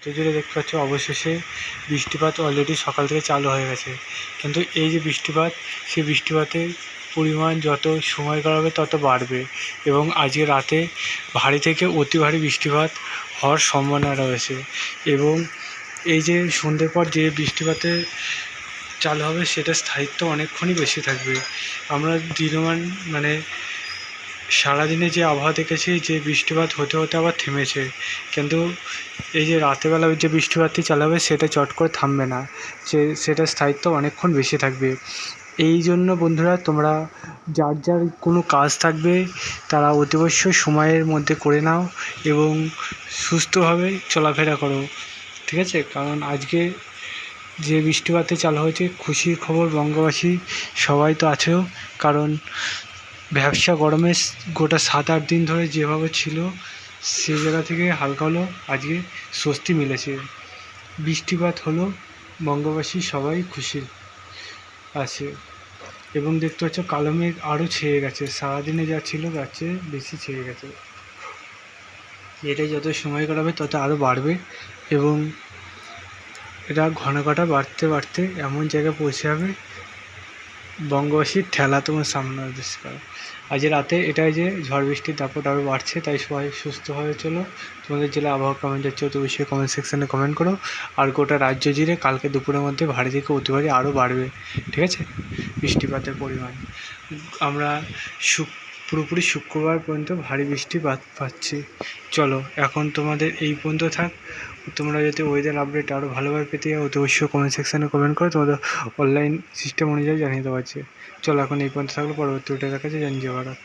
তো জুড়ে দেখতে পাচ্ছ অবশেষে বৃষ্টিপাত অলরেডি সকাল থেকে চালু হয়ে গেছে, কিন্তু এই যে বৃষ্টিপাত, সেই বৃষ্টিপাতের পরিমাণ যত সময় গড়াবে তত বাড়বে এবং আজকে রাতে ভারী থেকে অতি ভারী বৃষ্টিপাত হওয়ার সম্ভাবনা রয়েছে। এবং এই যে সন্ধ্যের পর যে বৃষ্টিপাতের চালু হবে সেটার স্থায়িত্ব অনেকক্ষণই বেশি থাকবে। আমরা দিনমান সারাদিনে যে আবহাওয়া দেখেছি যে বৃষ্টিপাত হতে হতে আবার থেমেছে, কিন্তু এই যে রাতেরবেলা যে বৃষ্টিপাতটি চালাবে সেটা চট করে থামবে না, সেটার স্থায়িত্ব অনেকক্ষণ বেশি থাকবে। এই জন্য বন্ধুরা, তোমরা যার যার কোনো কাজ থাকবে তারা অতি অবশ্যই সময়ের মধ্যে করে নাও এবং সুস্থভাবে চলাফেরা করো, ঠিক আছে? কারণ আজকে যে বৃষ্টিপাতে চালু হয়েছে, খুশির খবর বঙ্গবাসী সবাই তো আছেও, কারণ ব্যবসা গরমে গোটা 7-8 দিন ধরে যেভাবে ছিল সেই জায়গা থেকে হালকা হলো আজকে স্বস্তি মিলেছে। বৃষ্টিপাত হলো, বঙ্গবাসী সবাই খুশি আছে। এবং দেখতে পাচ্ছ কালো মেঘ আরও ছেয়ে গেছে, সারাদিনে যা ছিল তার চেয়ে বেশি ছেয়ে গেছে। এটাই যত সময় কাটাবে তত আরও বাড়বে এবং এটা ঘনঘটা বাড়তে বাড়তে এমন জায়গায় পৌঁছে যাবে বঙ্গবাসীর ঠেলা তোমার সামনে দিচ্ছে। আজ রাতে এটাই যে ঝড় বৃষ্টির দাপট আরও বাড়ছে, তাই সবাই সুস্থভাবে চলো। তোমাদের জেলা আবহাওয়া কেমন যাচ্ছে অত বিষয়ে কমেন্ট সেকশানে কমেন্ট করো। আর গোটা রাজ্য জুড়ে কালকে দুপুরের মধ্যে ভারী থেকে অতি ভারী আরও বাড়বে, ঠিক আছে বৃষ্টিপাতের পরিমাণ। আমরা পুরোপুরি শুক্রবার পর্যন্ত ভারী বৃষ্টিপাত পাচ্ছি। চলো এখন তোমাদের এই পর্যন্ত থাক। তোমরা যাতে ওয়েদার আপডেট আরও ভালোভাবে পেতে যাও অতি অবশ্যই কমেন্ট সেকশানে কমেন্ট করো, তোমাদের অনলাইন সিস্টেম অনুযায়ী জানিয়ে দেওয়া আছে। চলো এখন এই পর্যন্ত থাকলে, পরবর্তী ভিডিও দেখা যাচ্ছে। জয় ভারত।